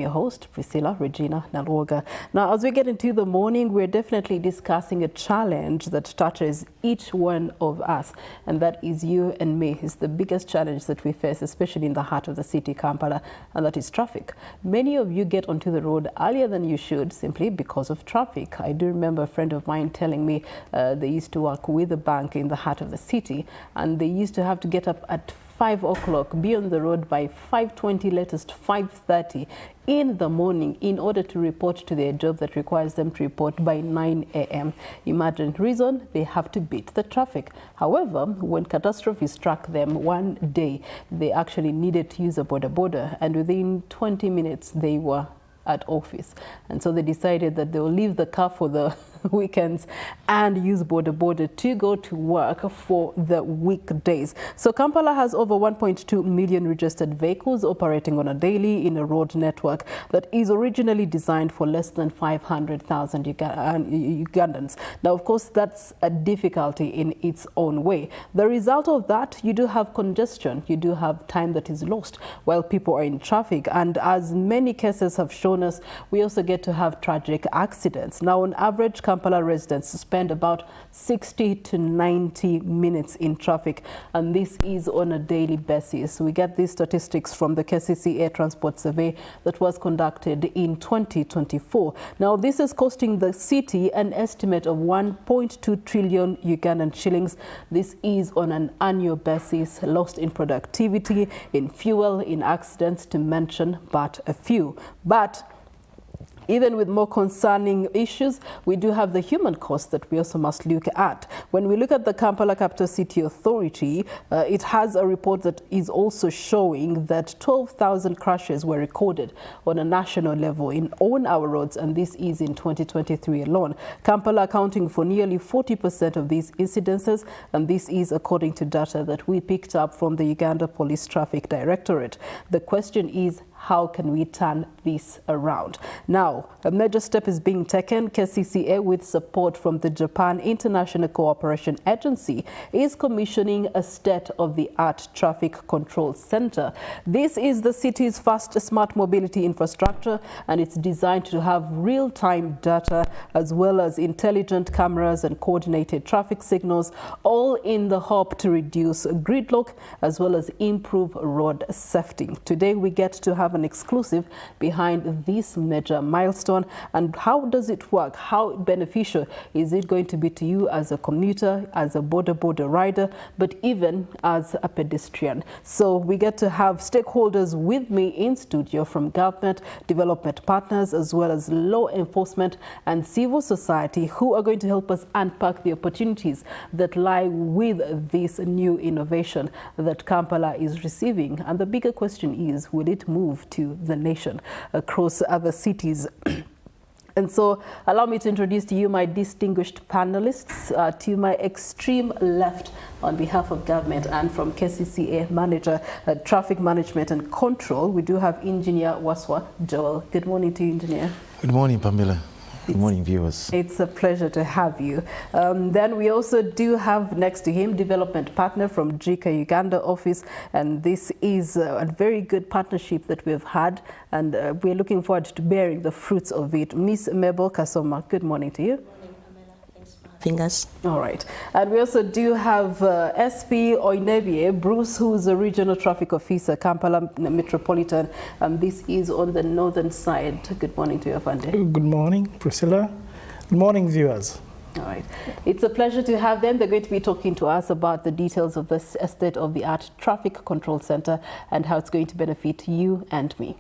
I'm your host, Priscilla Regina Nalwoga. Now, as we get into the morning, we're definitely discussing a challenge that touches each one of us, and that is you and me. It's the biggest challenge that we face, especially in the heart of the city, Kampala, and that is traffic. Many of you get onto the road earlier than you should simply because of traffic. I do remember a friend of mine telling me they used to work with a bank in the heart of the city, and they used to have to get up at 5 o'clock, be on the road by 5:20, latest 5:30 in the morning in order to report to their job that requires them to report by 9 a.m. Imagine, reason, they have to beat the traffic. However, when catastrophe struck them one day, they actually needed to use a boda, and within 20 minutes they were at office. And so they decided that they'll leave the car for the weekends and use boda to go to work for the weekdays. So Kampala has over 1.2 million registered vehicles operating on a daily in a road network that is originally designed for less than 500,000 Ugandans. Now, of course, that's a difficulty in its own way. The result of that, you do have congestion, you do have time that is lost while people are in traffic. And as many cases have shown us, we also get to have tragic accidents. Now, on average, Kampala residents spend about 60 to 90 minutes in traffic, and this is on a daily basis. We get these statistics from the KCCA Transport Survey that was conducted in 2024. Now, this is costing the city an estimate of 1.2 trillion Ugandan shillings. This is on an annual basis, lost in productivity, in fuel, in accidents, to mention but a few. But even with more concerning issues, we do have the human cost that we also must look at. When we look at the Kampala Capital City Authority, it has a report that is also showing that 12,000 crashes were recorded on a national level on our roads, and this is in 2023 alone. Kampala accounting for nearly 40% of these incidences, and this is according to data that we picked up from the Uganda Police Traffic Directorate. The question is, how can we turn this around? Now, a major step is being taken. KCCA, with support from the Japan International Cooperation Agency, is commissioning a state-of-the-art traffic control center. This is the city's first smart mobility infrastructure, and it's designed to have real-time data as well as intelligent cameras and coordinated traffic signals, all in the hope to reduce gridlock as well as improve road safety. Today, we get to have an exclusive behind this major milestone. And how does it work? How beneficial is it going to be to you as a commuter, as a boda rider, but even as a pedestrian? So we get to have stakeholders with me in studio from government, development partners, as well as law enforcement and civil society, who are going to help us unpack the opportunities that lie with this new innovation that Kampala is receiving. And the bigger question is, will it move to the nation across other cities? And so allow me to introduce to you my distinguished panelists. To my extreme left, on behalf of government and from KCCA Manager, Traffic Management and Control, we do have Engineer Waswa Joel. Good morning to you, Engineer. Good morning, Pamela. Good morning, viewers. It's a pleasure to have you. Then we also do have next to him Development Partner from JICA Uganda office, and this is a very good partnership that we've had, and we're looking forward to bearing the fruits of it. Miss Mabel Kasoma, good morning to you. Fingers. All right. And we also do have SP Oinebie Bruce, who is a regional traffic officer, Kampala Metropolitan. This is on the northern side. Good morning to you, Afande. Good morning, Priscilla. Good morning, viewers. All right. It's a pleasure to have them. They're going to be talking to us about the details of this state-of-the-art traffic control center and how it's going to benefit you and me.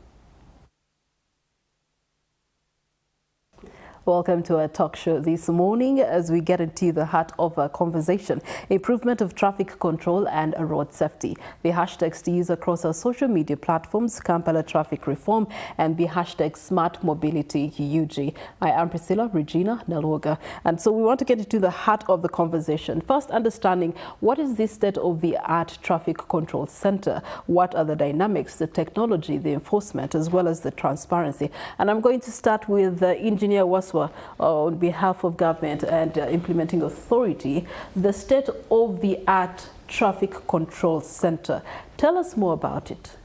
Welcome to our talk show this morning as we get into the heart of our conversation. Improvement of traffic control and road safety. The hashtags to use across our social media platforms, Kampala Traffic Reform, and the hashtag Smart Mobility UG. I am Priscilla Regina Nalwoga. And so we want to get into the heart of the conversation. First, understanding what is this state-of-the-art traffic control center? What are the dynamics, the technology, the enforcement, as well as the transparency? And I'm going to start with Engineer Waswa on behalf of government and implementing authority, the state-of-the-art traffic control center. Tell us more about it.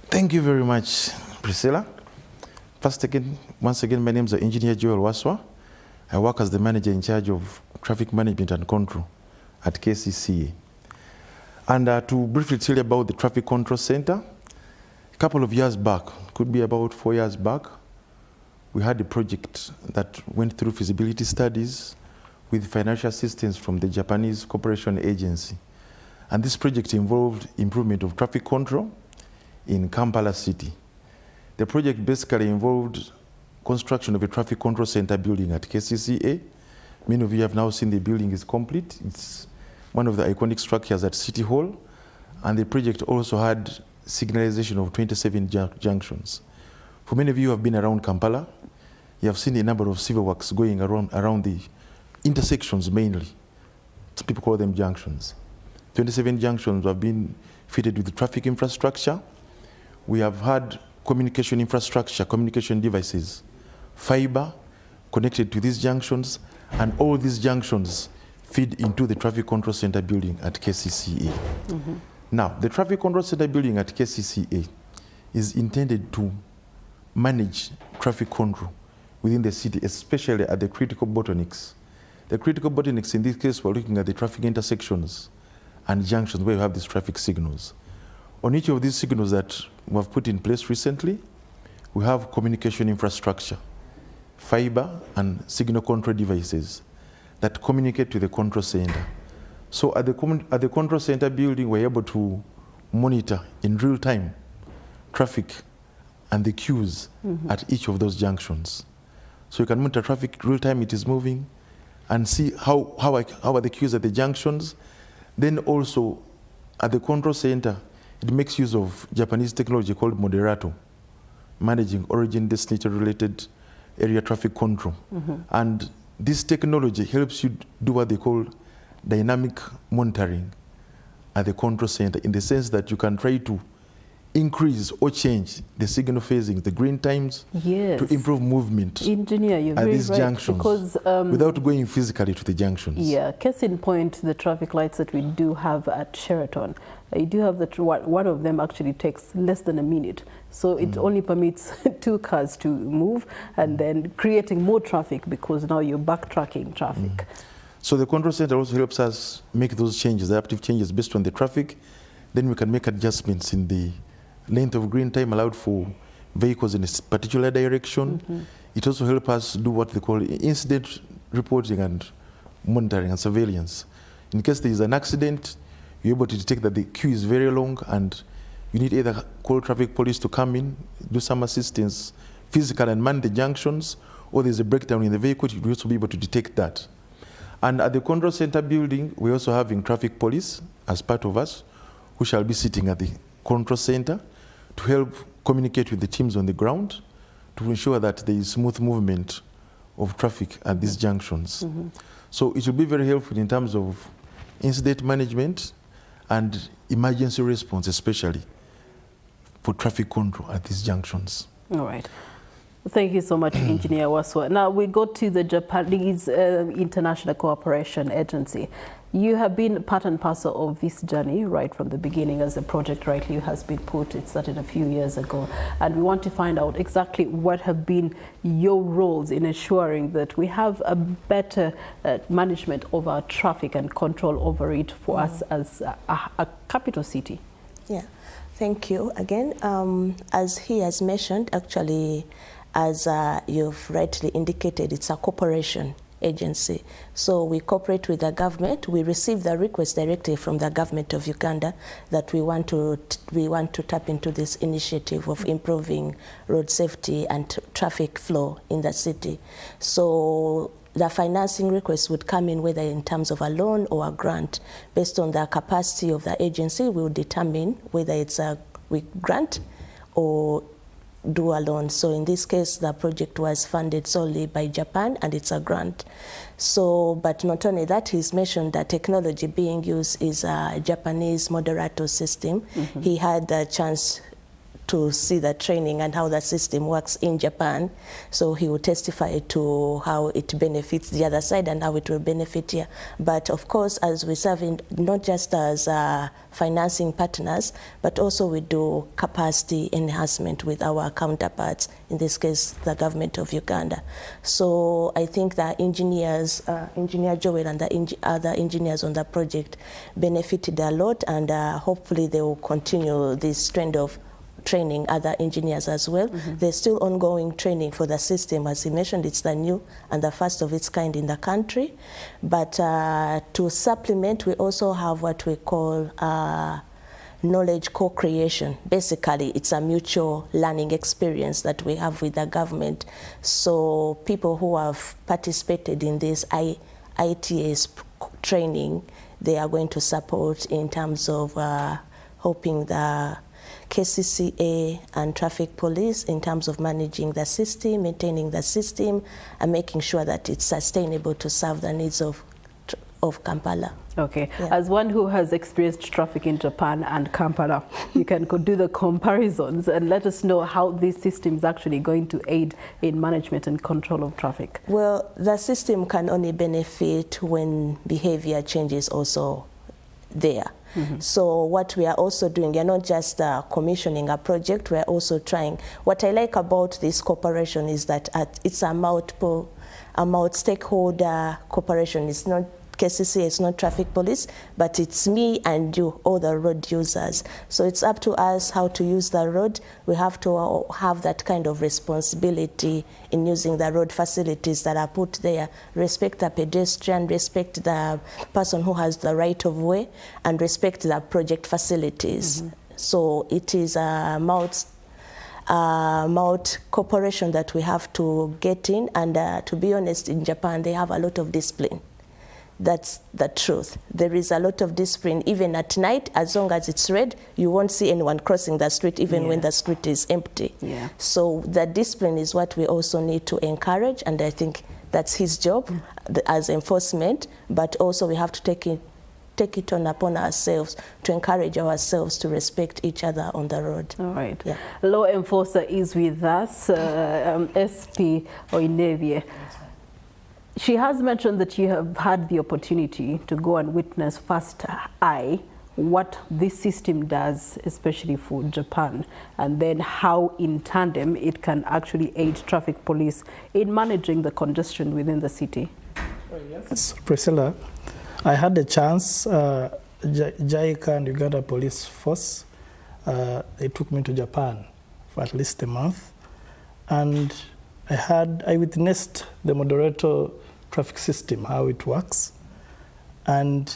Thank you very much, Priscilla. Once again, my name is Engineer Joel Waswa. I work as the manager in charge of traffic management and control at KCCA. And to briefly tell you about the Traffic Control Center, a couple of years back, could be about 4 years back, we had a project that went through feasibility studies with financial assistance from the Japanese Cooperation Agency. And this project involved improvement of traffic control in Kampala City. The project basically involved construction of a traffic control center building at KCCA. Many of you have now seen the building is complete. It's one of the iconic structures at City Hall. And the project also had signalization of 27 junctions. For many of you who have been around Kampala, you have seen a number of civil works going around the intersections mainly. Some people call them junctions. 27 junctions have been fitted with traffic infrastructure. We have had communication infrastructure, communication devices, fiber connected to these junctions, and all these junctions feed into the Traffic Control Center building at KCCA. Mm-hmm. Now, the Traffic Control Center building at KCCA is intended to manage traffic control within the city, especially at the critical bottlenecks. The critical bottlenecks in this case, we're looking at the traffic intersections and junctions where you have these traffic signals. On each of these signals that we have put in place recently, we have communication infrastructure, fiber and signal control devices that communicate to the control center. So at the control center building, we're able to monitor in real time traffic and the queues at each of those junctions. So you can monitor traffic real time, it is moving, and see how are the queues at the junctions. Then also at the control center, it makes use of Japanese technology called Moderato, managing origin destination related area traffic control. And this technology helps you do what they call dynamic monitoring at the control center, in the sense that you can try to increase or change the signal phasing, the green times, to improve movement. Engineer, you're at very these right, junctions, because without going physically to the junctions. Yeah, case in point, the traffic lights that we do have at Sheraton, you do have that one of them actually takes less than a minute. So it only permits 2 cars to move, and then creating more traffic because now you're backtracking traffic. So the control center also helps us make those changes, adaptive changes based on the traffic. Then we can make adjustments in the length of green time allowed for vehicles in a particular direction. It also helps us do what they call incident reporting and monitoring and surveillance. In case there is an accident, you're able to detect that the queue is very long and you need either call traffic police to come in, do some assistance, physical, and man the junctions, or there's a breakdown in the vehicle, you'll also be able to detect that. And at the control center building, we're also having traffic police as part of us, who shall be sitting at the control center to help communicate with the teams on the ground to ensure that there is smooth movement of traffic at these junctions. So it will be very helpful in terms of incident management and emergency response, especially for traffic control at these junctions. All right. Thank you so much, Engineer Waswa. Now we go to the Japanese International Cooperation Agency. You have been part and parcel of this journey right from the beginning, as the project rightly has been put. It started a few years ago. And we want to find out exactly what have been your roles in ensuring that we have a better management of our traffic and control over it for us as a capital city. Yeah, thank you again. As he has mentioned, actually, as you've rightly indicated, it's a cooperation agency. So we cooperate with the government. We receive the request directly from the government of Uganda that we want to tap into this initiative of improving road safety and traffic flow in the city. So the financing request would come in whether in terms of a loan or a grant. Based on the capacity of the agency, we will determine whether it's a grant or do a loan. So in this case, the project was funded solely by Japan, and it's a grant. So, but not only that, he's mentioned that technology being used is a Japanese Moderato system. He had the chance to see the training and how the system works in Japan. So he will testify to how it benefits the other side and how it will benefit here. But of course, as we serve in, not just as financing partners, but also we do capacity enhancement with our counterparts, in this case, the government of Uganda. So I think the engineers, Engineer Joel and the other engineers on the project benefited a lot, and hopefully they will continue this trend of training other engineers as well. There's still ongoing training for the system. As he mentioned, it's the new and the first of its kind in the country. But to supplement, we also have what we call knowledge co-creation. Basically, it's a mutual learning experience that we have with the government. So people who have participated in this ITS training, they are going to support in terms of helping the KCCA and traffic police in terms of managing the system, maintaining the system, and making sure that it's sustainable to serve the needs of Kampala. Okay. Yeah. As one who has experienced traffic in Japan and Kampala, you can do the comparisons and let us know how this system is actually going to aid in management and control of traffic. Well, the system can only benefit when behavior changes also there. So what we are also doing, we are not just commissioning a project, we are also trying. What I like about this cooperation is that it's a multi-stakeholder cooperation. It's not KCCA, it's not traffic police, but it's me and you, all the road users. So it's up to us how to use the road. We have to have that kind of responsibility in using the road facilities that are put there. Respect the pedestrian, respect the person who has the right of way, and respect the project facilities. So it is a cooperation that we have to get in, and to be honest, in Japan they have a lot of discipline. That's the truth. There is a lot of discipline. Even at night, as long as it's red, you won't see anyone crossing the street, even when the street is empty. So the discipline is what we also need to encourage, and I think that's his job as enforcement, but also we have to take it on upon ourselves to encourage ourselves to respect each other on the road. All right. Yeah. Law enforcer is with us, SP Oinevye. She has mentioned that you have had the opportunity to go and witness first eye what this system does, especially for Japan, and then how in tandem it can actually aid traffic police in managing the congestion within the city. Yes, Priscilla, I had a chance, JICA and Uganda Police Force, they took me to Japan for at least a month, and I witnessed the moderator traffic system, how it works. And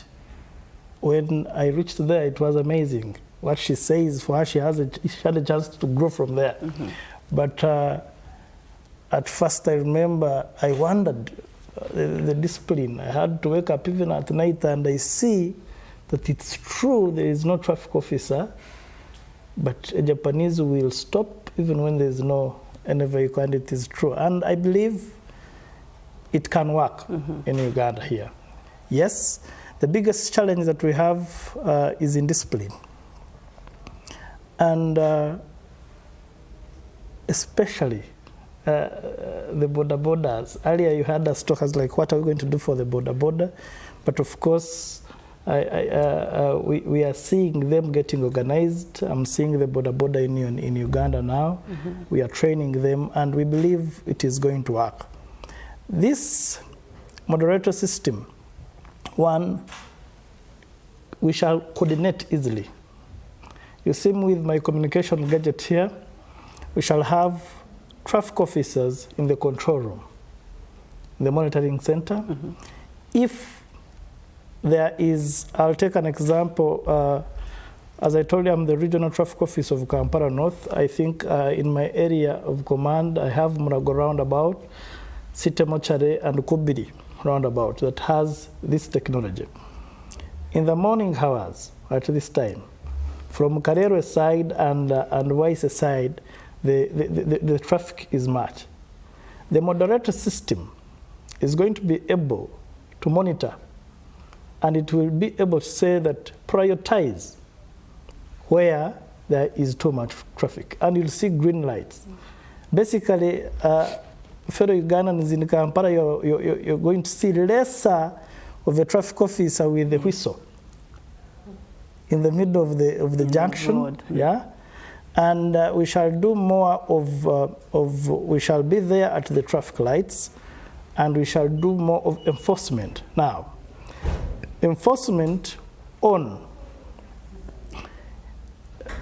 when I reached there, it was amazing. What she says, for her, she had a chance to grow from there. But at first, I remember I wondered the discipline. I had to wake up even at night, and I see that it's true there is no traffic officer, but a Japanese will stop even when there's no any vehicle, and it is true. And I believe it can work in Uganda here. Yes, the biggest challenge that we have is in discipline. And especially the border borders. Earlier you had us talk as like, what are we going to do for the border? But of course, we are seeing them getting organized. I'm seeing the border union in Uganda now. We are training them, and we believe it is going to work. This moderator system, one, we shall coordinate easily. You see me with my communication gadget here, we shall have traffic officers in the control room, in the monitoring center. If there is, I'll take an example. As I told you, I'm the regional traffic officer of Kampala North. I think in my area of command, I have Murago roundabout, Site Mochare, and Kubiri roundabout that has this technology. In the morning hours, at this time, from Karero side and Waise side, the traffic is much. The moderator system is going to be able to monitor, and it will be able to say that prioritize where there is too much traffic, and you'll see green lights. Basically, fellow Ugandans in Kampala, you're going to see lesser of a traffic officer with a whistle in the middle of the junction, road. yeah. And we shall do more we shall be there at the traffic lights, and we shall do more of enforcement. Now, enforcement on,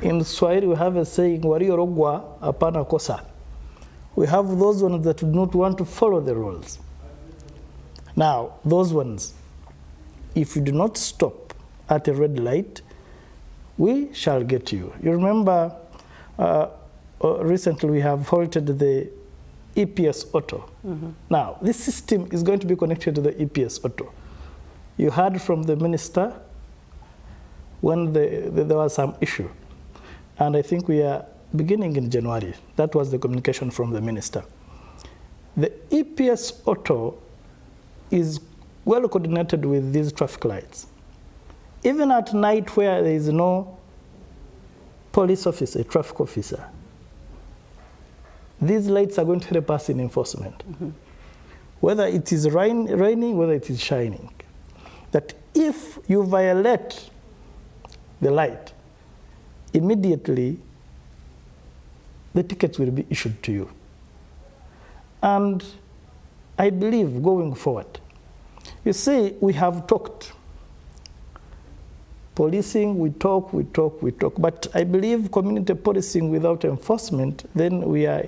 in Swahili we have a saying, waliorogwa hapana kosa. We have those ones that do not want to follow the rules. Now, those ones, if you do not stop at a red light, we shall get you. You remember recently we have halted the EPS Auto. Now, this system is going to be connected to the EPS Auto. You heard from the minister when there was some issue. And I think we are beginning in January. That was the communication from the minister. The EPS Auto is well coordinated with these traffic lights. Even at night where there is no police officer, traffic officer, these lights are going to help us in enforcement. Whether it is raining, whether it is shining. That if you violate the light, immediately the tickets will be issued to you. And I believe going forward, you see, we have talked. Policing, we talk, but I believe community policing without enforcement, then we are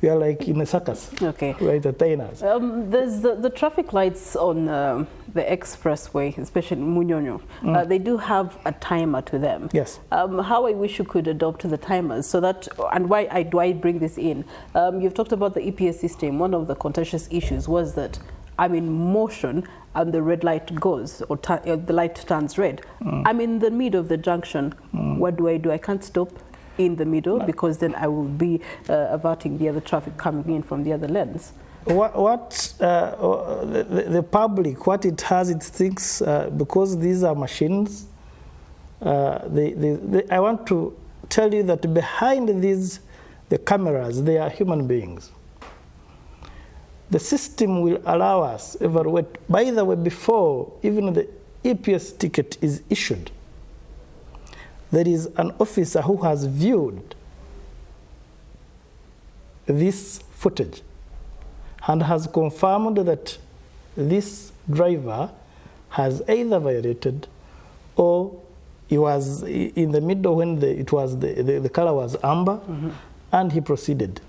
like in a circus. Okay. We are entertainers. There's the traffic lights on the expressway, especially Munyonyo. They do have a timer to them. Yes. How I wish you could adopt the timers so that, and why do I bring this in? You've talked about the EPS system. One of the contentious issues was that I'm in motion and the red light goes, or the light turns red. I'm in the middle of the junction. What do? I can't stop in the middle because then I will be averting the other traffic coming in from the other lanes. The public, what it has, it thinks, because these are machines, I want to tell you that behind these, the cameras, they are human beings. The system will allow us evaluate. By the way, before even the EPS ticket is issued, there is an officer who has viewed this footage and has confirmed that this driver has either violated or he was in the middle when the color was amber, and he proceeded.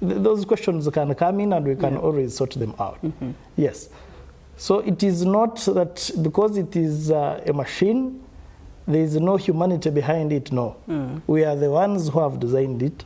Those questions can come in and we can always sort them out. Yes. So it is not that because it is a machine, there is no humanity behind it, no. We are the ones who have designed it,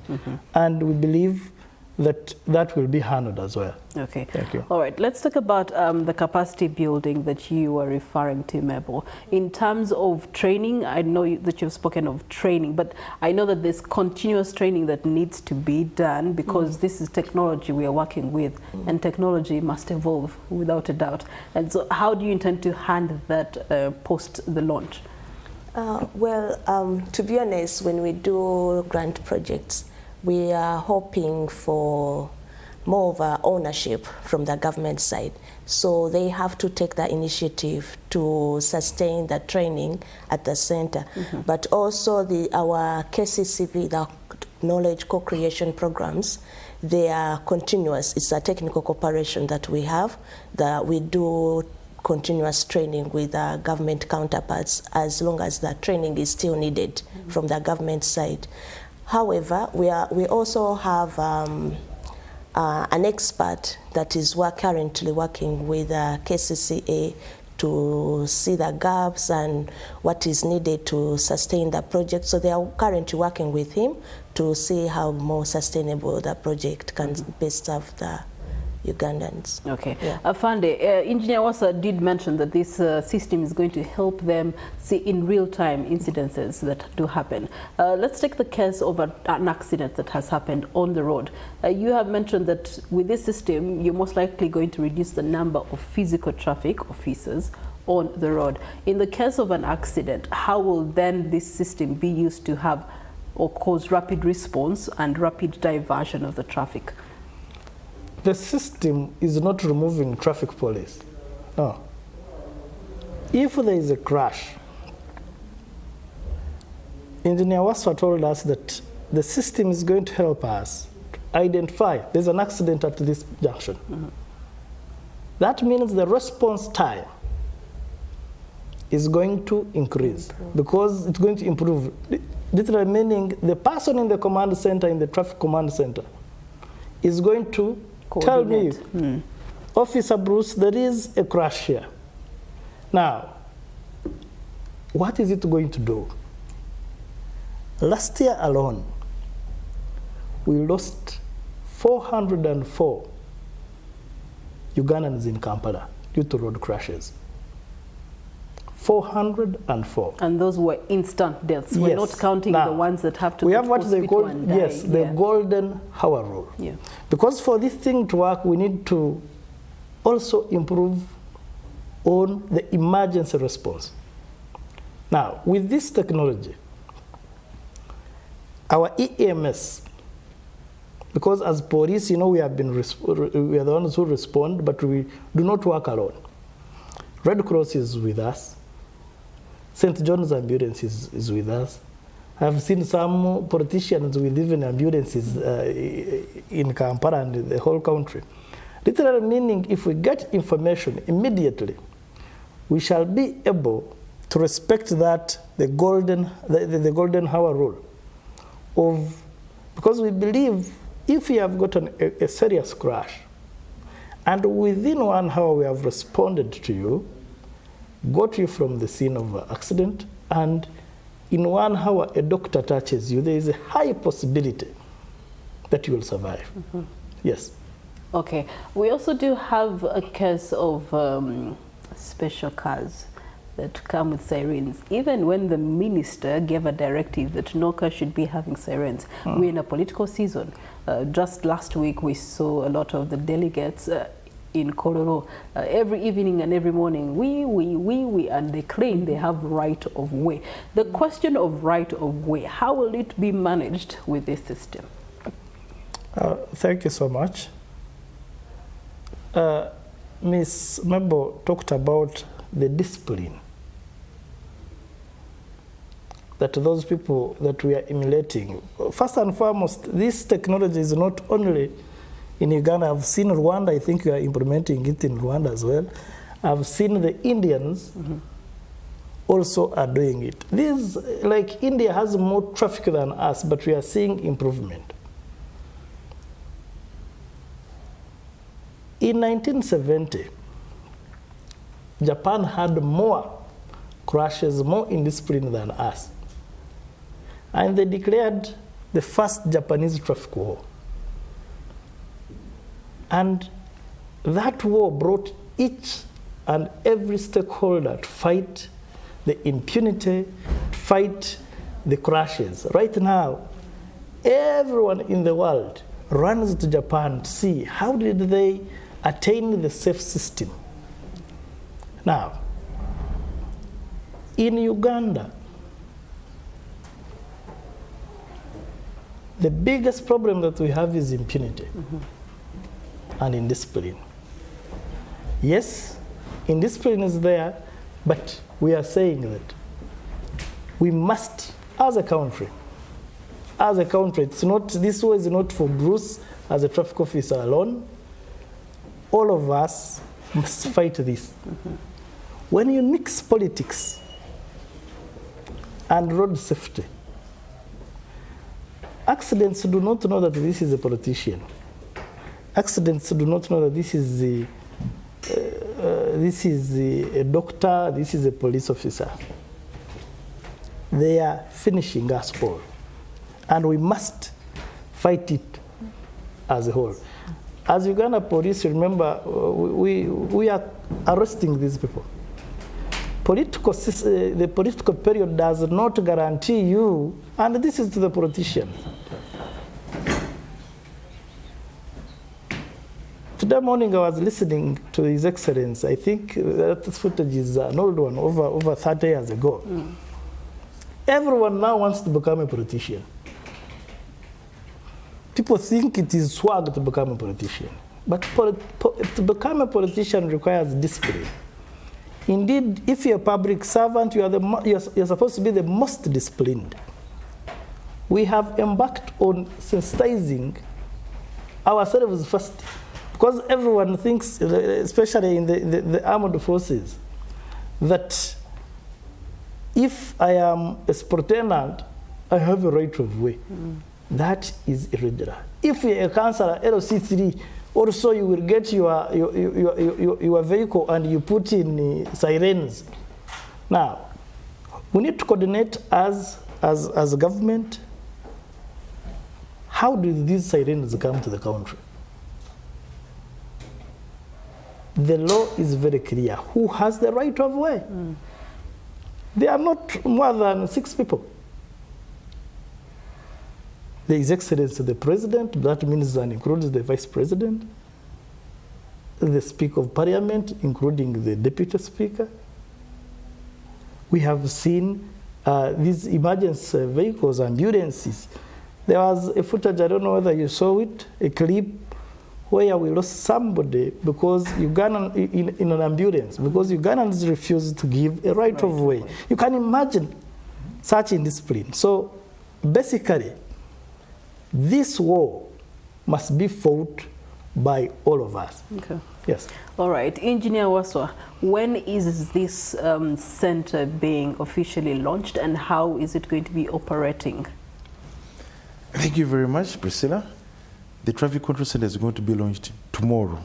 and we believe that that will be handled as well. Okay. Thank you. All right. Let's talk about the capacity building that you were referring to, Mabel. In terms of training, I know that you've spoken of training, but I know that there's continuous training that needs to be done because this is technology we are working with, and technology must evolve without a doubt. And so how do you intend to handle that post the launch? To be honest, when we do grant projects, we are hoping for more of ownership from the government side. So they have to take the initiative to sustain the training at the center. But also our KCCP, the knowledge co-creation programs, they are continuous. It's a technical cooperation that we have, that we do continuous training with our government counterparts as long as the training is still needed from the government side. However, we also have an expert that is currently working with KCCA to see the gaps and what is needed to sustain the project. So they are currently working with him to see how more sustainable the project can best serve the Ugandans. Okay. Yeah. Afande, Engineer Wassa did mention that this system is going to help them see in real time incidences that do happen. Let's take the case of an accident that has happened on the road. You have mentioned that with this system, you're most likely going to reduce the number of physical traffic officers on the road. In the case of an accident, how will then this system be used to have or cause rapid response and rapid diversion of the traffic? The system is not removing traffic police. No. If there is a crash, Engineer Waswa told us that the system is going to help us identify there's an accident at this junction. Mm-hmm. That means the response time is going to increase because it's going to improve. Literally meaning the person in the command center, in the traffic command center, is going to tell me, Officer Bruce, there is a crash here. Now, what is it going to do? Last year alone, we lost 404 Ugandans in Kampala due to road crashes. 404. And those were instant deaths. We're not counting the ones that have to we have what they call, the yeah. golden hour rule. Yeah. Because for this thing to work, we need to also improve on the emergency response. Now, with this technology, our EMS, because as police, you know, we are the ones who respond, but we do not work alone. Red Cross is with us. St. John's ambulance is with us. I've seen some politicians with even ambulances in Kampala and the whole country. Literally meaning if we get information immediately, we shall be able to respect that, the golden hour rule of, because we believe if you have gotten a serious crash and within 1 hour we have responded to you, got you from the scene of an accident, and in 1 hour a doctor touches you, there is a high possibility that you will survive. Mm-hmm. Yes. Okay. We also do have a case of special cars that come with sirens. Even when the minister gave a directive that no car should be having sirens, we're in a political season. Just last week we saw a lot of the delegates in Kororo, every evening and every morning, we, and they claim they have right of way. The question of right of way, how will it be managed with this system? Thank you so much. Ms. Mebo talked about the discipline that those people that we are emulating. First and foremost, this technology is not only in Uganda. I've seen Rwanda, I think you are implementing it in Rwanda as well. I've seen the Indians also are doing it. This, like India has more traffic than us, but we are seeing improvement. In 1970, Japan had more crashes, more indiscipline than us. And they declared the first Japanese traffic war. And that war brought each and every stakeholder to fight the impunity, to fight the crashes. Right now, everyone in the world runs to Japan to see how did they attain the safe system. Now, in Uganda, the biggest problem that we have is impunity and indiscipline. Yes, indiscipline is there, but we are saying that we must, as a country, it's not, this war is not for Bruce as a traffic officer alone. All of us must fight this. When you mix politics and road safety, accidents do not know that this is a politician. Accidents do not know that this is a doctor, this is a police officer. They are finishing us all. And we must fight it as a whole. as Uganda police, remember, we are arresting these people. The political period does not guarantee you, and this is to the politicians. Today morning I was listening to His Excellency. I think that footage is an old one, over 30 years ago. Everyone now wants to become a politician. People think it is swag to become a politician. But to become a politician requires discipline. Indeed, if you're a public servant, you're supposed to be the most disciplined. We have embarked on sensitizing ourselves first, because everyone thinks, especially in the armed forces, that if I am a superintendent, I have a right of way. That is irregular. If you're a councillor, LC3, also you will get your vehicle and you put in sirens. Now, we need to coordinate as a government. How do these sirens come to the country? The law is very clear. Who has the right of way? There are not more than 6 people. There is His Excellency the President, that means that includes the Vice President, the Speaker of Parliament, including the Deputy Speaker. We have seen these emergency vehicles, ambulances. There was a footage, I don't know whether you saw it, a clip where we lost somebody because Ugandan in an ambulance, because Ugandans refused to give a right of way. You can imagine such indiscipline. So basically, this war must be fought by all of us. Okay. Yes. All right. Engineer Waswa, when is this center being officially launched and how is it going to be operating? Thank you very much, Priscilla. The Traffic Control Center is going to be launched tomorrow.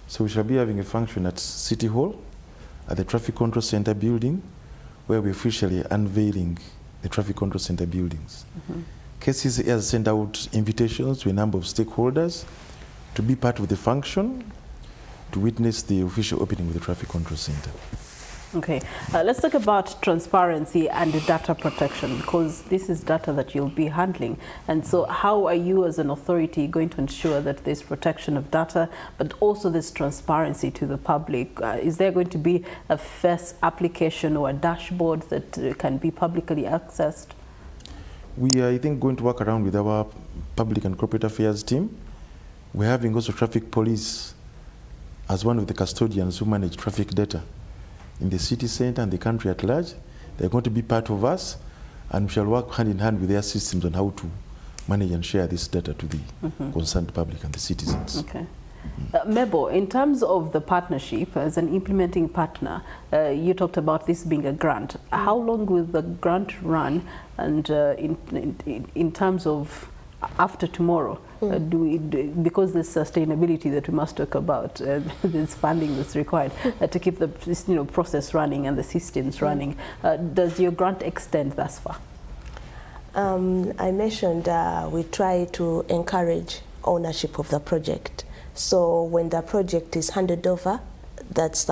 So we shall be having a function at City Hall, at the Traffic Control Center building, where we're officially unveiling the Traffic Control Center buildings. KCCA has sent out invitations to a number of stakeholders to be part of the function, to witness the official opening of the Traffic Control Center. Okay, let's talk about transparency and data protection, because this is data that you'll be handling. And so how are you as an authority going to ensure that there's protection of data, but also there's transparency to the public? Is there going to be a FES application or a dashboard that can be publicly accessed? We are, I think, going to work around with our public and corporate affairs team. We're having also traffic police as one of the custodians who manage traffic data in the city center and the country at large. They're going to be part of us, and we shall work hand in hand with their systems on how to manage and share this data to the concerned public and the citizens. Okay. Mebo, in terms of the partnership as an implementing partner, you talked about this being a grant. How long will the grant run? And in terms of after tomorrow, because there's sustainability that we must talk about, there's funding that's required to keep the process running and the systems running. Does your grant extend thus far? I mentioned we try to encourage ownership of the project. So when the project is handed over, that's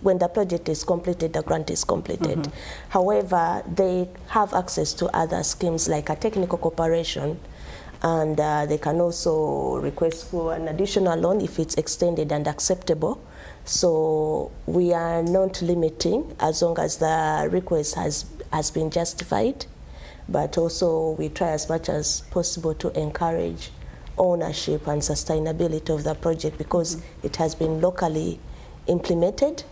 when the project is completed, the grant is completed. However, they have access to other schemes like a technical cooperation, and they can also request for an additional loan if it's extended and acceptable. So we are not limiting as long as the request has been justified, but also we try as much as possible to encourage ownership and sustainability of the project, because it has been locally implemented,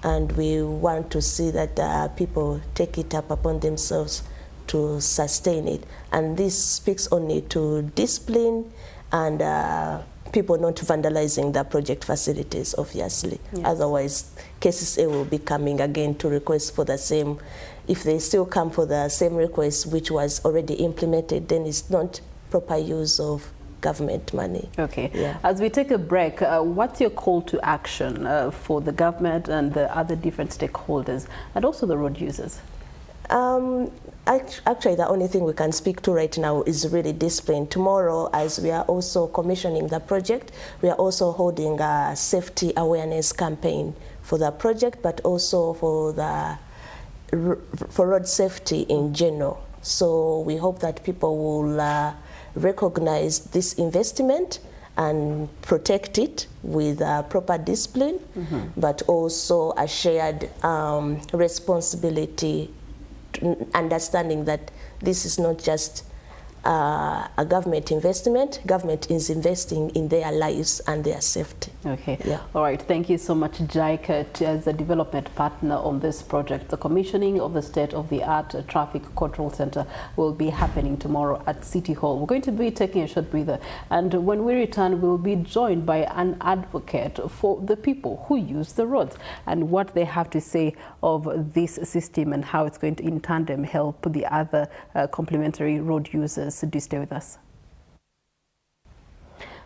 and we want to see that people take it up upon themselves to sustain it. And this speaks only to discipline and people not vandalizing the project facilities, obviously. Yes. Otherwise, KCCA will be coming again to request for the same. If they still come for the same request which was already implemented, then it's not proper use of government money. Okay. Yeah. As we take a break, what's your call to action for the government and the other different stakeholders and also the road users? Actually, the only thing we can speak to right now is really discipline. Tomorrow, as we are also commissioning the project, we are also holding a safety awareness campaign for the project, but also for road safety in general. So we hope that people will recognize this investment and protect it with proper discipline, but also a shared responsibility, understanding that this is not just a government investment. Government is investing in their lives and their safety. Okay. Yeah. All right. Thank you so much, JICA, as a development partner on this project. The commissioning of the state-of-the-art traffic control center will be happening tomorrow at City Hall. We're going to be taking a short breather, and when we return, we'll be joined by an advocate for the people who use the roads and what they have to say of this system and how it's going to, in tandem, help the other complementary road users. Do stay with us.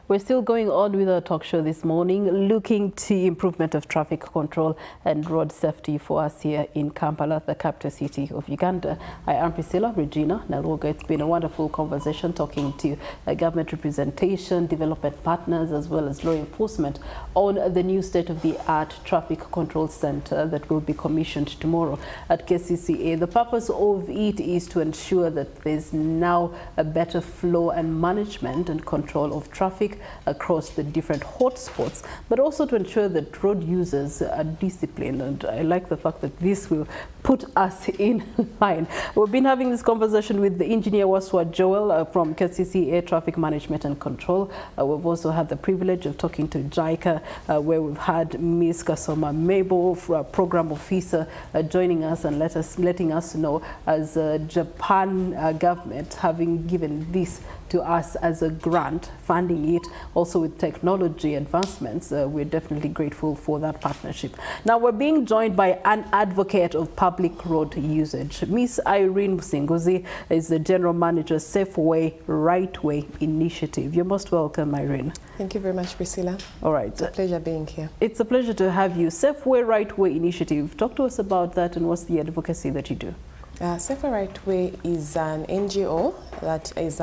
We're still going on with our talk show this morning, looking to improvement of traffic control and road safety for us here in Kampala, the capital city of Uganda. I am Priscilla Regina Naluoga. It's been a wonderful conversation talking to government representation, development partners, as well as law enforcement on the new state-of-the-art traffic control center that will be commissioned tomorrow at KCCA. The purpose of it is to ensure that there's now a better flow and management and control of traffic across the different hotspots, but also to ensure that road users are disciplined. And I like the fact that this will put us in line. We've been having this conversation with the engineer Waswa Joel from KCCA Traffic Management and Control. We've also had the privilege of talking to JICA, where we've had Ms. Kasoma Mabel, program officer, joining us and letting us know as Japan government having given this to us as a grant, funding it also with technology advancements. We're definitely grateful for that partnership. Now we're being joined by an advocate of public road usage. Miss Irene Musinguzi is the General Manager, Safeway Right Way Initiative. You're most welcome, Irene. Thank you very much, Priscilla. All right. It's a pleasure being here. It's a pleasure to have you. Safeway Right Way Initiative. Talk to us about that and what's the advocacy that you do? Safeway Right Way is an NGO that is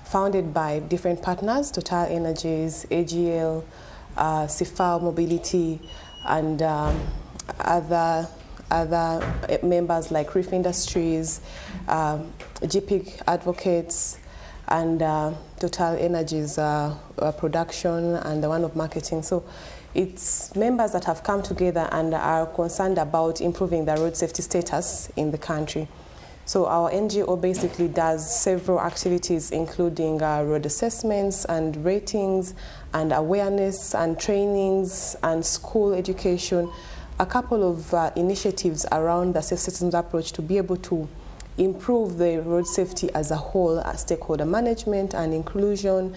founded by different partners, Total Energies, AGL, CIFAO Mobility, and other members like Reef Industries, GPIC Advocates, and Total Energies Production, and the one of Marketing. So it's members that have come together and are concerned about improving the road safety status in the country. So our NGO basically does several activities, including road assessments and ratings and awareness and trainings and school education, a couple of initiatives around the safe systems approach to be able to improve the road safety as a whole, stakeholder management and inclusion,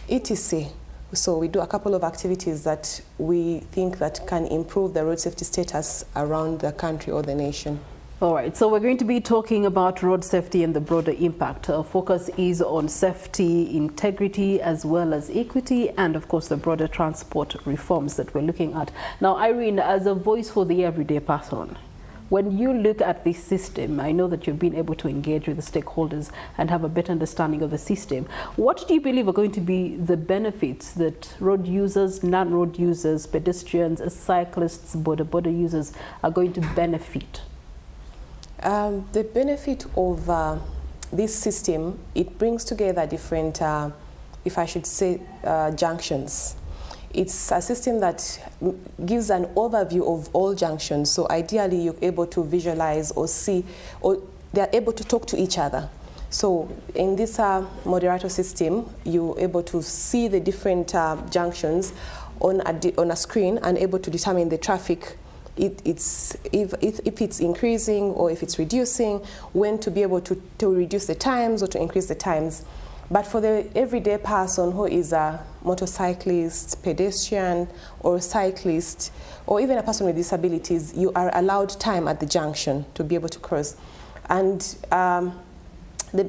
etc. So we do a couple of activities that we think that can improve the road safety status around the country or the nation. All right, so we're going to be talking about road safety and the broader impact. Our focus is on safety, integrity, as well as equity, and of course the broader transport reforms that we're looking at. Now, Irene, as a voice for the everyday person, when you look at this system, I know that you've been able to engage with the stakeholders and have a better understanding of the system. What do you believe are going to be the benefits that road users, non-road users, pedestrians, cyclists, border users are going to benefit? The benefit of this system, it brings together different, if I should say, junctions. It's a system that gives an overview of all junctions. So ideally, you're able to visualize or see, or they're able to talk to each other. So in this moderator system, you're able to see the different junctions on a screen and able to determine the traffic. If it's increasing or if it's reducing, when to be able to reduce the times or to increase the times. But for the everyday person who is a motorcyclist, pedestrian, or cyclist, or even a person with disabilities, you are allowed time at the junction to be able to cross. And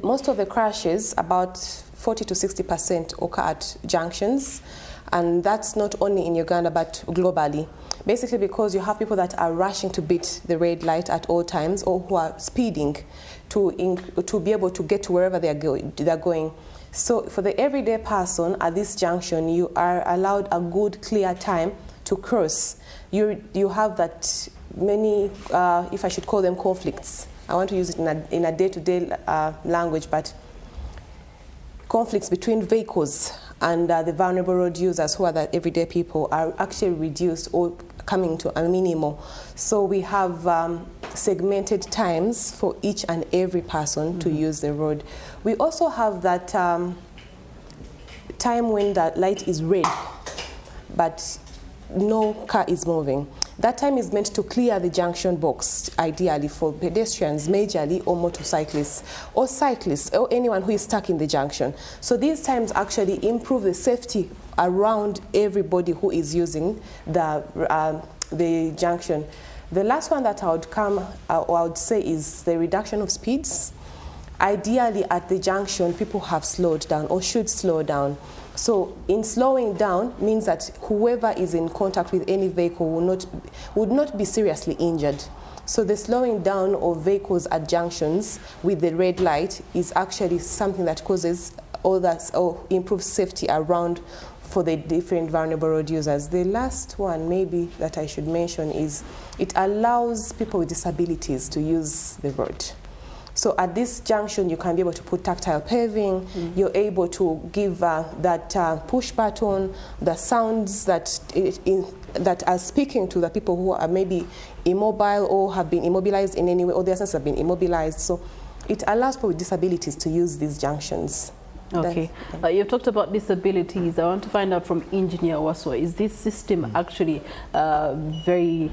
most of the crashes, about 40 to 60%, occur at junctions. And that's not only in Uganda, but globally. basically because you have people that are rushing to beat the red light at all times, or who are speeding to be able to get to wherever they're going. So for the everyday person at this junction, you are allowed a good, clear time to cross. You have that many, if I should call them conflicts. I want to use it in a day-to-day language, but conflicts between vehicles and the vulnerable road users, who are the everyday people, are actually reduced or coming to a minimal. So we have segmented times for each and every person to use the road. We also have that time when the light is red, but no car is moving. That time is meant to clear the junction box, ideally for pedestrians, majorly, or motorcyclists, or cyclists, or anyone who is stuck in the junction. So these times actually improve the safety around everybody who is using the junction. The last one that I would say is the reduction of speeds. Ideally, at the junction, people have slowed down or should slow down. So in slowing down means that whoever is in contact with any vehicle would not be seriously injured. So the slowing down of vehicles at junctions with the red light is actually something that causes all that, or improves safety around for the different vulnerable road users. The last one maybe that I should mention is it allows people with disabilities to use the road. So at this junction, you can be able to put tactile paving. You're able to give that push button, the sounds that are speaking to the people who are maybe immobile or have been immobilized in any way, or their senses have been immobilized. So it allows people with disabilities to use these junctions. Okay. You've talked about disabilities. I want to find out from Engineer Waswa, is this system actually very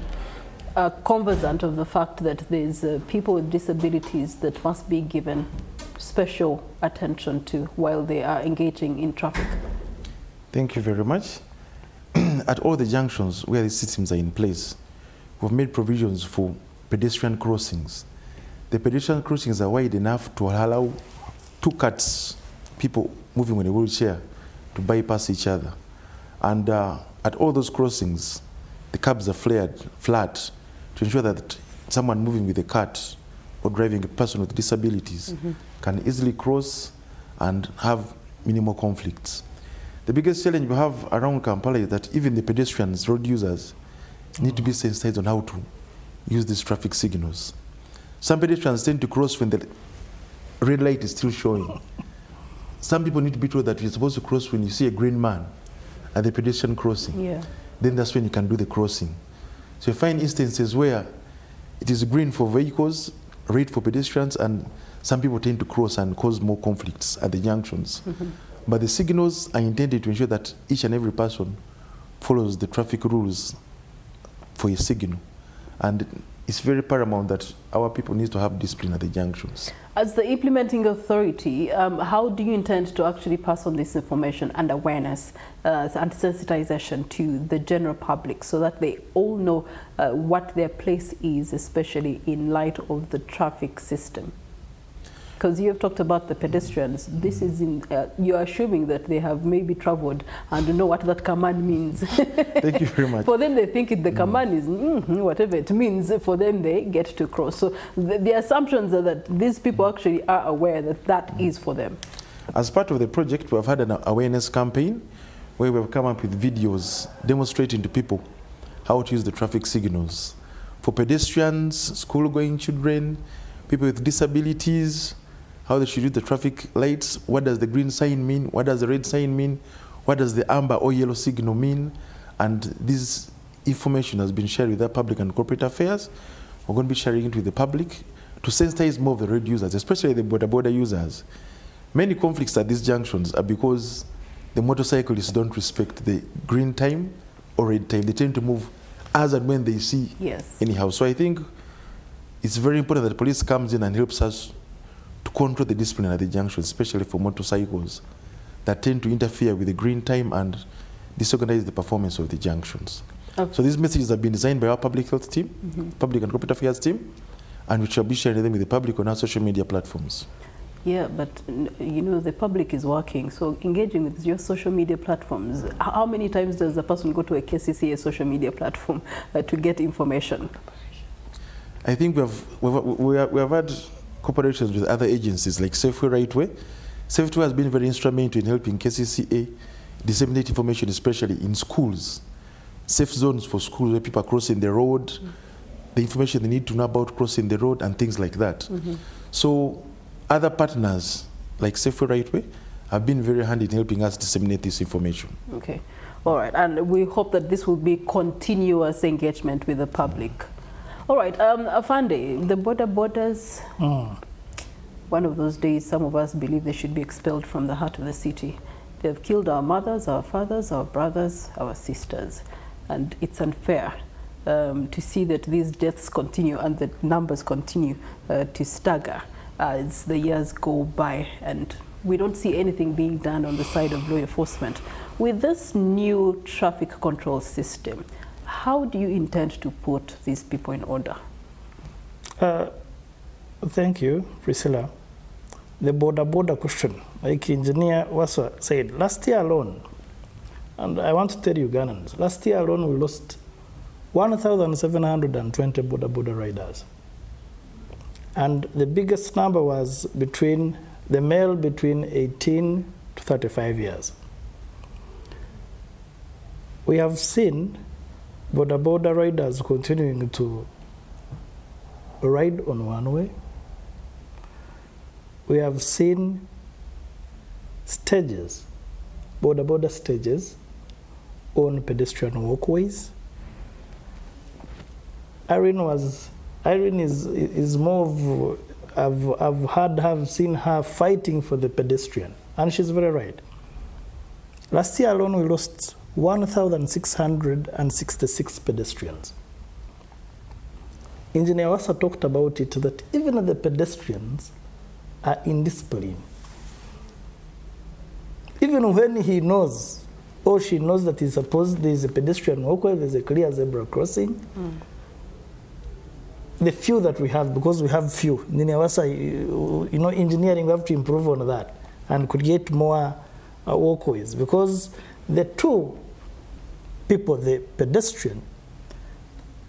conversant of the fact that there's people with disabilities that must be given special attention to while they are engaging in traffic? Thank you very much. At all the junctions where the systems are in place, we've made provisions for pedestrian crossings. The pedestrian crossings are wide enough to allow two carts, people moving in a wheelchair, to bypass each other. And at all those crossings, the curbs are flat to ensure that someone moving with a cart or driving a person with disabilities can easily cross and have minimal conflicts. The biggest challenge we have around Kampala is that even the pedestrians, road users, need to be sensitized on how to use these traffic signals. Some pedestrians tend to cross when the red light is still showing. Some people need to be told that you're supposed to cross when you see a green man at the pedestrian crossing. Yeah. Then that's when you can do the crossing. So you find instances where it is green for vehicles, red for pedestrians, and some people tend to cross and cause more conflicts at the junctions. But the signals are intended to ensure that each and every person follows the traffic rules for a signal. And it's very paramount that our people need to have discipline at the junctions. As the implementing authority, how do you intend to actually pass on this information and awareness and sensitization to the general public so that they all know what their place is, especially in light of the traffic system? Because you have talked about the pedestrians. This is you're assuming that they have maybe traveled and know what that command means. Thank you very much. For them, they think the command is whatever it means. For them, they get to cross. So the assumptions are that these people actually are aware that that is for them. As part of the project, we have had an awareness campaign where we have come up with videos demonstrating to people how to use the traffic signals. For pedestrians, school-going children, people with disabilities, how they should use the traffic lights, what does the green sign mean, what does the red sign mean, what does the amber or yellow signal mean, and this information has been shared with the public and corporate affairs. We're going to be sharing it with the public to sensitize more of the road users, especially the border users. Many conflicts at these junctions are because the motorcyclists don't respect the green time or red time. They tend to move as and when they see anyhow. So I think it's very important that the police comes in and helps us to control the discipline at the junction, especially for motorcycles that tend to interfere with the green time and disorganize the performance of the junctions. Okay. So these messages have been designed by our public health team, public and corporate affairs team, and we shall be sharing them with the public on our social media platforms. Yeah, but you know, the public is working, so engaging with your social media platforms, how many times does a person go to a KCCA social media platform to get information? I think we have had cooperations with other agencies like Safeway Rightway. Safeway has been very instrumental in helping KCCA disseminate information, especially in schools. Safe zones for schools where people are crossing the road, the information they need to know about crossing the road and things like that. So other partners like Safeway Rightway have been very handy in helping us disseminate this information. Okay, all right, and we hope that this will be continuous engagement with the public. All right, Afande, the borders, one of those days some of us believe they should be expelled from the heart of the city. They've killed our mothers, our fathers, our brothers, our sisters, and it's unfair to see that these deaths continue and the numbers continue to stagger as the years go by, and we don't see anything being done on the side of law enforcement. With this new traffic control system, how do you intend to put these people in order? Thank you, Priscilla. The border question, like Engineer Waswa said, last year alone, and I want to tell you Ugandans, last year alone we lost 1,720 border riders. And the biggest number was between the male between 18 to 35 years. We have seen border riders continuing to ride on one way. We have seen stages, border stages on pedestrian walkways. Irene is more of, I've seen her fighting for the pedestrian, and she's very right. Last year alone we lost 1,666 pedestrians. Engineer Wasa talked about it, that even the pedestrians are indisciplined. Even when he knows or she knows that he's supposed there's a pedestrian walkway, there's a clear zebra crossing, the few that we have, because we have few, Engineer Wasa, you know, engineering, we have to improve on that and could get more walkways, because the two people, the pedestrian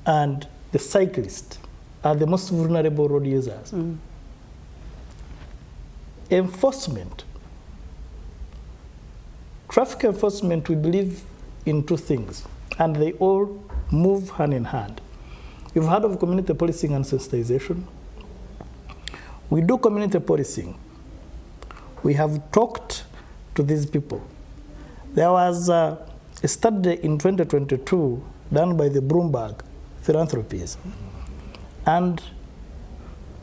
and the cyclist, are the most vulnerable road users. Enforcement. Traffic enforcement, we believe in two things, and they all move hand in hand. You've heard of community policing and sensitization. We do community policing. We have talked to these people. There was a study in 2022 done by the Bloomberg Philanthropies, and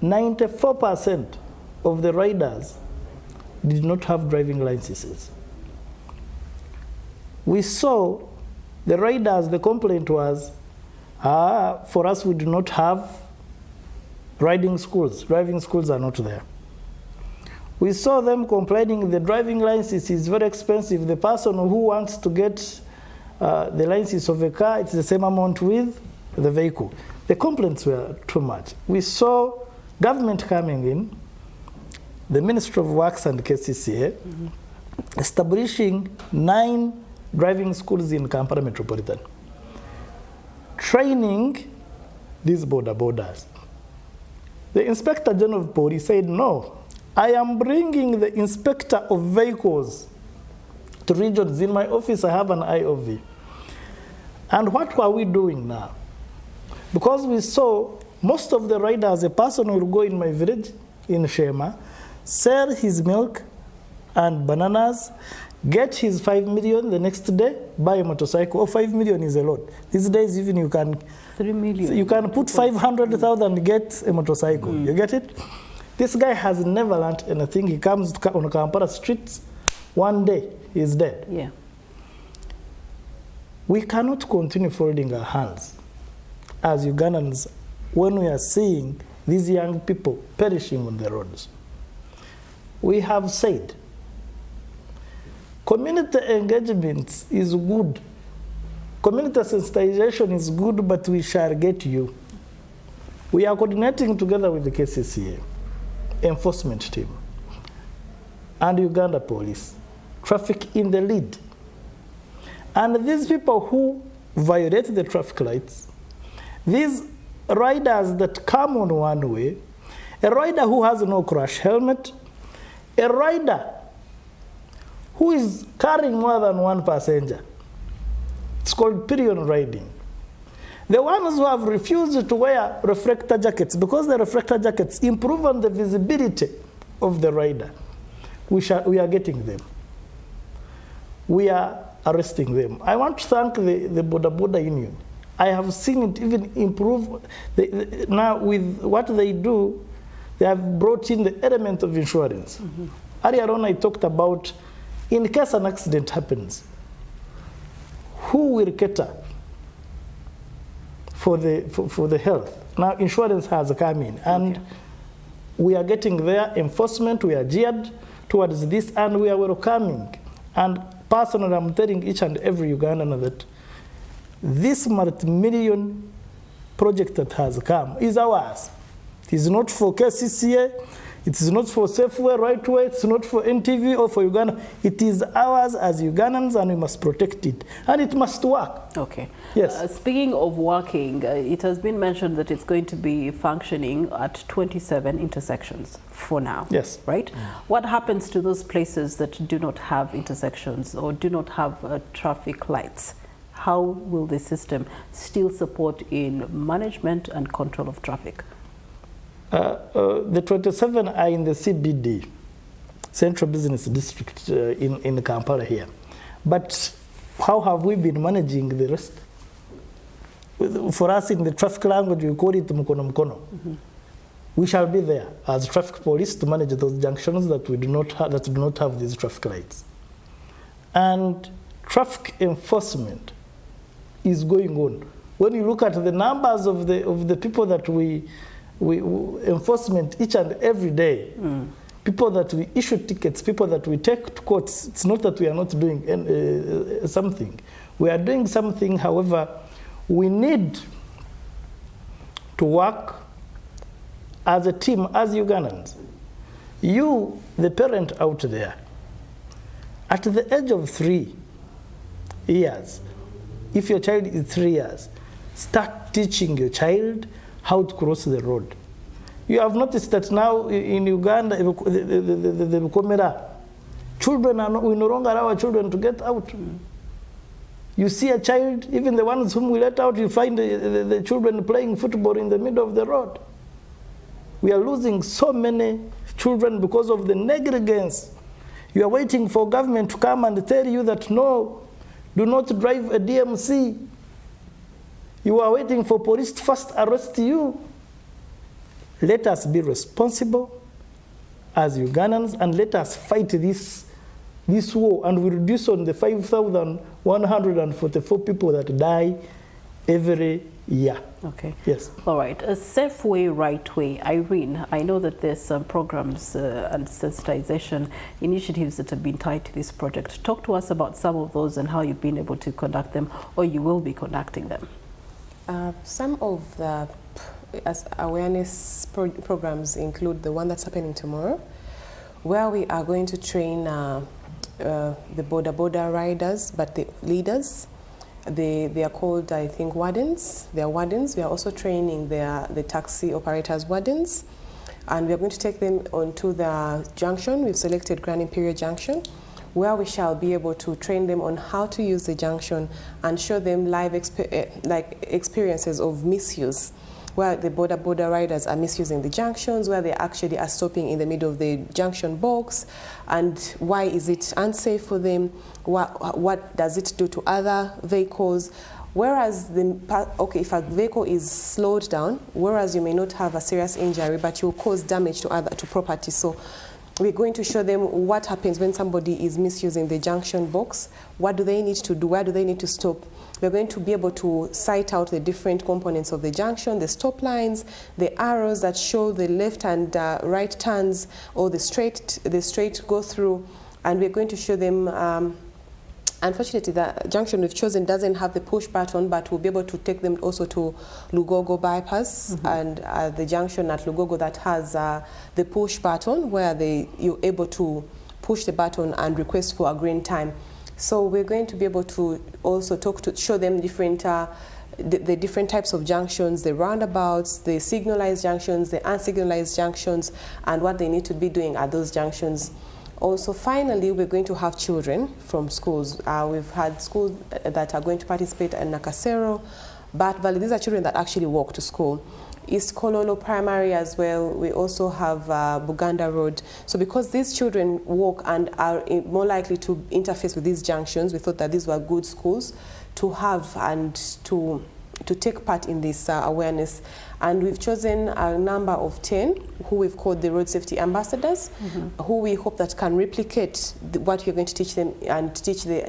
94% of the riders did not have driving licenses. We saw the riders, the complaint was, for us we do not have riding schools. Driving schools are not there. We saw them complaining the driving license is very expensive. The person who wants to get the license of a car, it's the same amount with the vehicle. The complaints were too much. We saw government coming in, the Ministry of Works and KCCA, establishing 9 driving schools in Kampala Metropolitan, training these borders. The Inspector General of Police said, no, I am bringing the inspector of vehicles to regions. In my office, I have an IOV. And what were we doing now? Because we saw most of the riders, a person will go in my village, in Shema, sell his milk and bananas, get his 5 million the next day, buy a motorcycle. 5 million is a lot. These days, even you can 3 million. You can put 500,000 and get a motorcycle. You get it? This guy has never learned anything. He comes on Kampala streets, one day he's dead. Yeah. We cannot continue folding our hands as Ugandans when we are seeing these young people perishing on the roads. We have said community engagement is good. Community sensitization is good, but we shall get you. We are coordinating together with the KCCA enforcement team. and Uganda Police, traffic in the lead. And these people who violate the traffic lights, these riders that come on one way, a rider who has no crash helmet, a rider who is carrying more than one passenger. It's called pillion riding. The ones who have refused to wear reflector jackets, because the reflector jackets improve on the visibility of the rider, we are getting them. We are arresting them. I want to thank the Boda Boda Union. I have seen it even improve. Now with what they do, they have brought in the element of insurance. Earlier on I talked about, in case an accident happens, who will cater for the health? Now insurance has come in, and we are getting there. Enforcement, we are geared towards this, and we are welcoming. And personally, I'm telling each and every Ugandan that this multi-million project that has come is ours. It is not for KCCA, it is not for Safeway, Rightway, it's not for NTV or for Uganda. It is ours as Ugandans, and we must protect it. And it must work. Okay. Yes. Speaking of working, it has been mentioned that it's going to be functioning at 27 intersections for now. Yes. Right? What happens to those places that do not have intersections or do not have traffic lights? How will the system still support in management and control of traffic? The 27 are in the CBD, Central Business District in Kampala here. But how have we been managing the rest? For us in the traffic language, we call it mkono mkono. We shall be there as traffic police to manage those junctions that we do not have these traffic lights. And traffic enforcement is going on. When you look at the numbers of the people that we enforcement each and every day, people that we issue tickets, people that we take to courts, it's not that we are not doing something. We are doing something, however, we need to work as a team, as Ugandans. You, the parent out there, at the age of 3 years, if your child is 3 years, start teaching your child how to cross the road. You have noticed that now in Uganda, children we no longer allow our children to get out. You see a child, even the ones whom we let out, you find the children playing football in the middle of the road. We are losing so many children because of the negligence. You are waiting for government to come and tell you that no, do not drive a DMC. You are waiting for police to first arrest you. Let us be responsible as Ugandans, and let us fight this war, and we reduce on the 5,144 people that die every year. Okay. Yes. All right. A Safeway, Rightway. Irene, I know that there's some programs and sensitization initiatives that have been tied to this project. Talk to us about some of those and how you've been able to conduct them, or you will be conducting them. Some of the awareness programs include the one that's happening tomorrow, where we are going to train the Boda Boda riders, but the leaders. They are called, I think, wardens. They are wardens. We are also training the taxi operators wardens, and we are going to take them onto the junction. We've selected Grand Imperial Junction, where we shall be able to train them on how to use the junction and show them live experiences of misuse, where the Boda riders are misusing the junctions, where they actually are stopping in the middle of the junction box, and why is it unsafe for them, what does it do to other vehicles. Whereas, if a vehicle is slowed down, whereas you may not have a serious injury, but you will cause damage to property. So we're going to show them what happens when somebody is misusing the junction box. What do they need to do? Where do they need to stop? We're going to be able to cite out the different components of the junction, the stop lines, the arrows that show the left and right turns, or the straight go through, and we're going to show them. Unfortunately, the junction we've chosen doesn't have the push button, but we'll be able to take them also to Lugogo bypass, and the junction at Lugogo that has the push button, where you're able to push the button and request for a green time. So we're going to be able to also show them different the different types of junctions, the roundabouts, the signalized junctions, the unsignalized junctions, and what they need to be doing at those junctions. Also, finally, we're going to have children from schools. We've had schools that are going to participate in Nakasero, Bat Valley. These are children that actually walk to school. East Kololo Primary as well. We also have Buganda Road. So because these children walk and are more likely to interface with these junctions, we thought that these were good schools to have and to take part in this awareness. And we've chosen a number of 10 who we've called the road safety ambassadors, who we hope that can replicate what you're going to teach them and teach the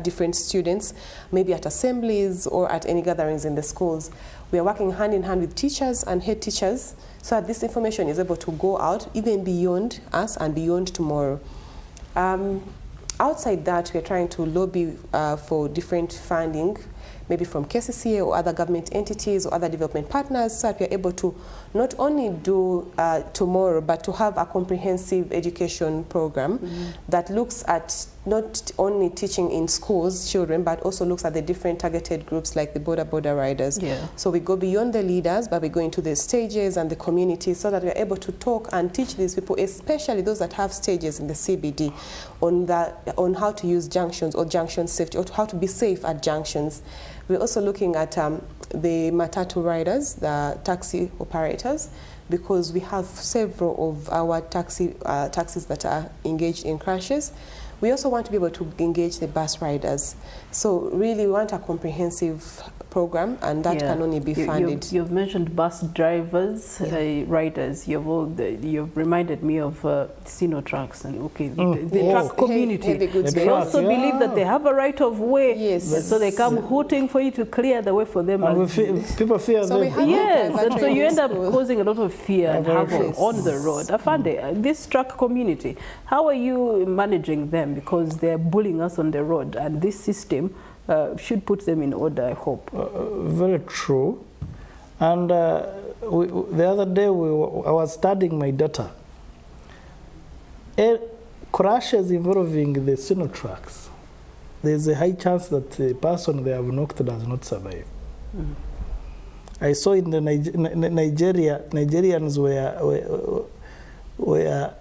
different students, maybe at assemblies or at any gatherings in the schools. We are working hand in hand with teachers and head teachers so that this information is able to go out even beyond us and beyond tomorrow. Outside that, we are trying to lobby for different funding, maybe from KCCA or other government entities or other development partners, so that we are able to not only do tomorrow, but to have a comprehensive education program that looks at not only teaching in schools, children, but also looks at the different targeted groups like the border riders. Yeah. So we go beyond the leaders, but we go into the stages and the community so that we are able to talk and teach these people, especially those that have stages in the CBD, on how to use junctions or junction safety, or how to be safe at junctions. We're also looking at the matatu riders, the taxi operators, because we have several of our taxis that are engaged in crashes. We also want to be able to engage the bus riders. So really we want a comprehensive program, and that can only be funded. You've mentioned bus drivers, riders. You've reminded me of Sino trucks and the truck community. They also believe that they have a right of way. Yes. So they come hooting for you to clear the way for them. And people fear them. Yes, and so you end up causing a lot of fear and havoc on the road. Afande, this truck community, how are you managing them? Because they're bullying us on the road, and this system should put them in order, I hope. Very true. And the other day I was studying my data. Crashes involving the Sino trucks, there's a high chance that the person they have knocked does not survive. I saw in the Nigerians were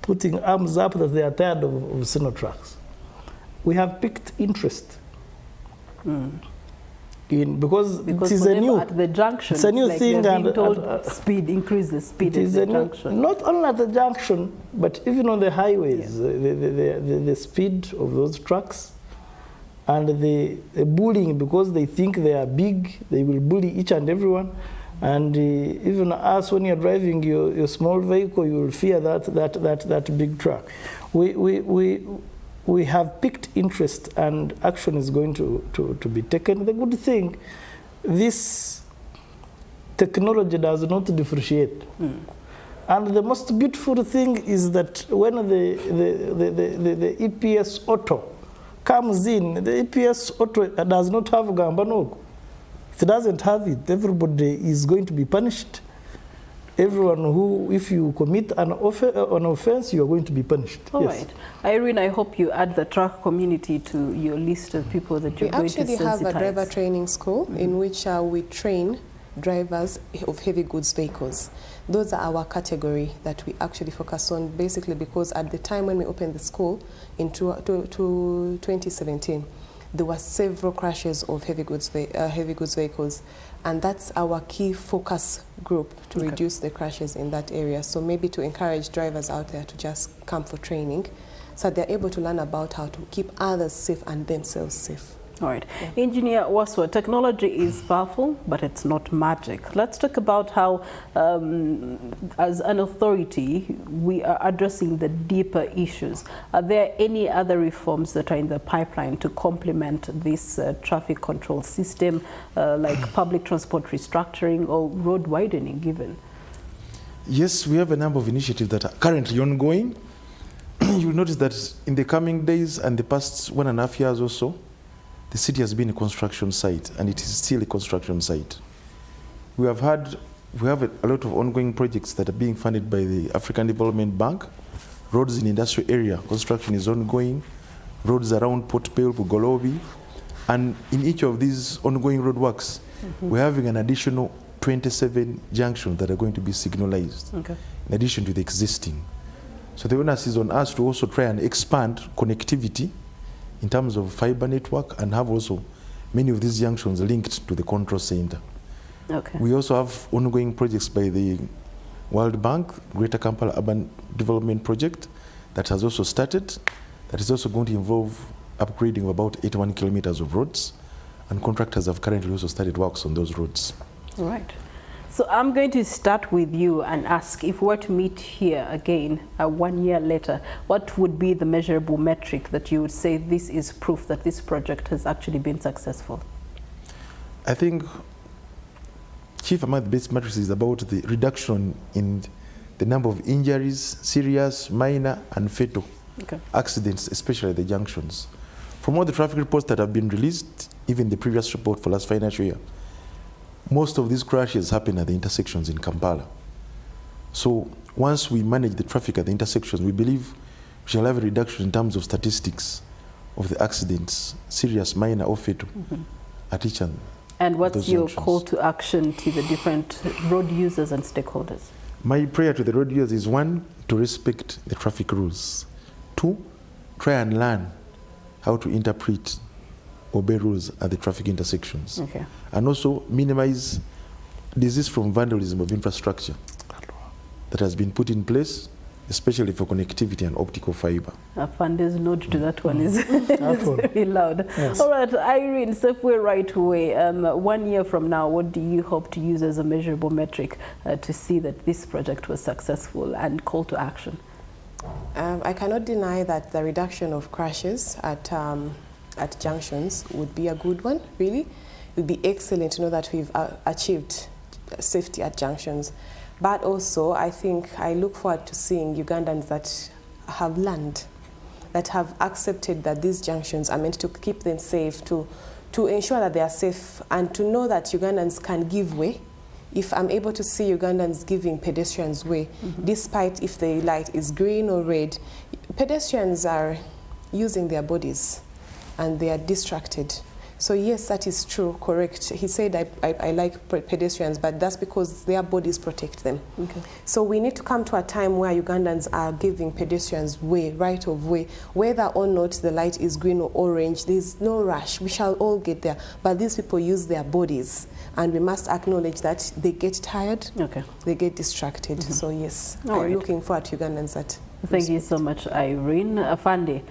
putting arms up that they are tired of Sino trucks. We have picked interest because it is a new at the junction. It's a new thing, and increase the speed at the junction. Not only at the junction, but even on the highways, the speed of those trucks, and the bullying, because they think they are big, they will bully each and everyone. And even us, when you're driving your small vehicle, you will fear that big truck. We have picked interest, and action is going to be taken. The good thing, this technology does not differentiate. And the most beautiful thing is that when the EPS Auto comes in, the EPS Auto does not have Gambanogo. If it doesn't have it, everybody is going to be punished. Everyone who, if you commit an offense, you are going to be punished. All right. Irene, I hope you add the truck community to your list of people that you're going to sensitize. We actually have a driver training school in which we train drivers of heavy goods vehicles. Those are our category that we actually focus on, basically because at the time when we opened the school in 2017, there were several crashes of heavy goods vehicles, and that's our key focus group to reduce the crashes in that area. So maybe to encourage drivers out there to just come for training so they're able to learn about how to keep others safe and themselves safe. All right. Engineer Waswa, technology is powerful, but it's not magic. Let's talk about how, as an authority, we are addressing the deeper issues. Are there any other reforms that are in the pipeline to complement this traffic control system, like public transport restructuring or road widening given? Yes, we have a number of initiatives that are currently ongoing. You'll notice that in the coming days and the past 1.5 years or so, the city has been a construction site, and it is still a construction site. We have had we have a lot of ongoing projects that are being funded by the African Development Bank. Roads in industrial area, construction is ongoing. Roads around Port Pale, Bugolobi. And in each of these ongoing road works, we're having an additional 27 junctions that are going to be signalized, in addition to the existing. So the onus is on us to also try and expand connectivity in terms of fiber network and have also many of these junctions linked to the control center. We also have ongoing projects by the World Bank, Greater Kampala Urban Development Project, that has also started, that is also going to involve upgrading of about 81 kilometers of roads, and contractors have currently also started works on those roads. Right. So I'm going to start with you and ask, if we were to meet here again 1 year later, what would be the measurable metric that you would say this is proof that this project has actually been successful? I think chief among the best metrics is about the reduction in the number of injuries, serious, minor, and fatal accidents, especially at the junctions. From all the traffic reports that have been released, even the previous report for last financial year, most of these crashes happen at the intersections in Kampala. So once we manage the traffic at the intersections, we believe we shall have a reduction in terms of statistics of the accidents, serious, minor, or fatal, at each and what's your call to action to the different road users and stakeholders? My prayer to the road users is, 1, to respect the traffic rules. 2, try and learn how to interpret, obey rules at the traffic intersections. And also minimize disease from vandalism of infrastructure that has been put in place, especially for connectivity and optical fiber. Funder's nod to that one is very loud. All right, Irene, Safeway right away. 1 year from now, what do you hope to use as a measurable metric to see that this project was successful, and call to action? I cannot deny that the reduction of crashes at junctions would be a good one, really. It would be excellent to know that we've achieved safety at junctions. But also, I think I look forward to seeing Ugandans that have learned, that have accepted that these junctions are meant to keep them safe, to ensure that they are safe, and to know that Ugandans can give way. If I'm able to see Ugandans giving pedestrians way, despite if the light is green or red, pedestrians are using their bodies and they are distracted. So yes, that is true, correct. He said I like pedestrians, but that's because their bodies protect them. So we need to come to a time where Ugandans are giving pedestrians way, right of way. Whether or not the light is green or orange, there's no rush. We shall all get there. But these people use their bodies, and we must acknowledge that they get tired, they get distracted. So yes, I'm looking forward to Ugandans that. Thank you so much, Irene. Afande,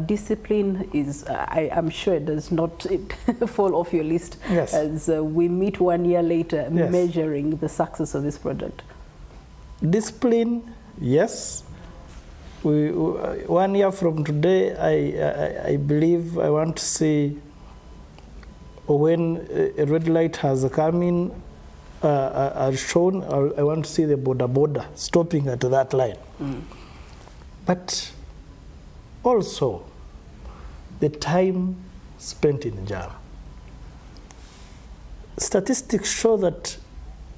discipline is, I'm sure it does not fall off your list as we meet 1 year later measuring the success of this project. Discipline, yes. 1 year from today, I believe I want to see when a red light has come in, as shown, I want to see the border stopping at that line. But also the time spent in jam. Statistics show that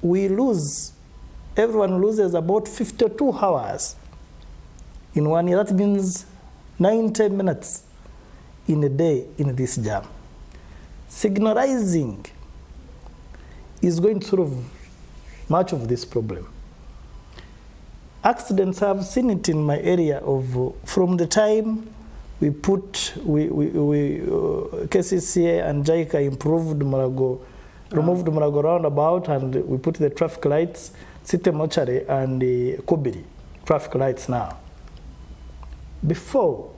we lose, everyone loses about 52 hours in 1 year. That means 90 minutes in a day in this jam. Signalizing is going to solve much of this problem. Accidents, I've seen it in my area of from the time we put, KCCA and JICA improved Marago, removed Marago roundabout, and we put the traffic lights, City Mortuary and Kobiri traffic lights now. Before,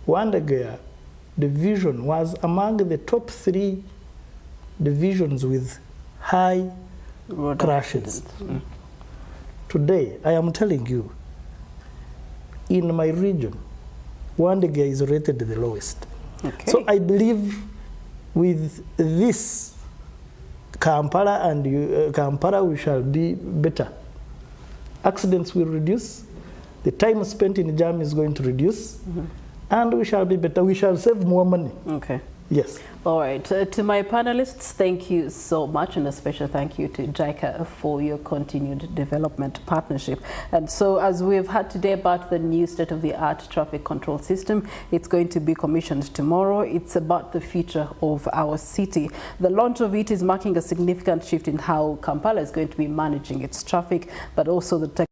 Wandagea division was among the top 3 divisions with high road crashes. Today, I am telling you, in my region, Wandagea is rated the lowest. So I believe with this Kampala and Kampala, we shall be better. Accidents will reduce. The time spent in jam is going to reduce. And we shall be better. We shall save more money. Yes. All right, to my panelists, thank you so much, and a special thank you to JICA for your continued development partnership. And so, as we've heard today about the new state-of-the-art traffic control system, it's going to be commissioned tomorrow. It's about the future of our city. The launch of it is marking a significant shift in how Kampala is going to be managing its traffic, but also the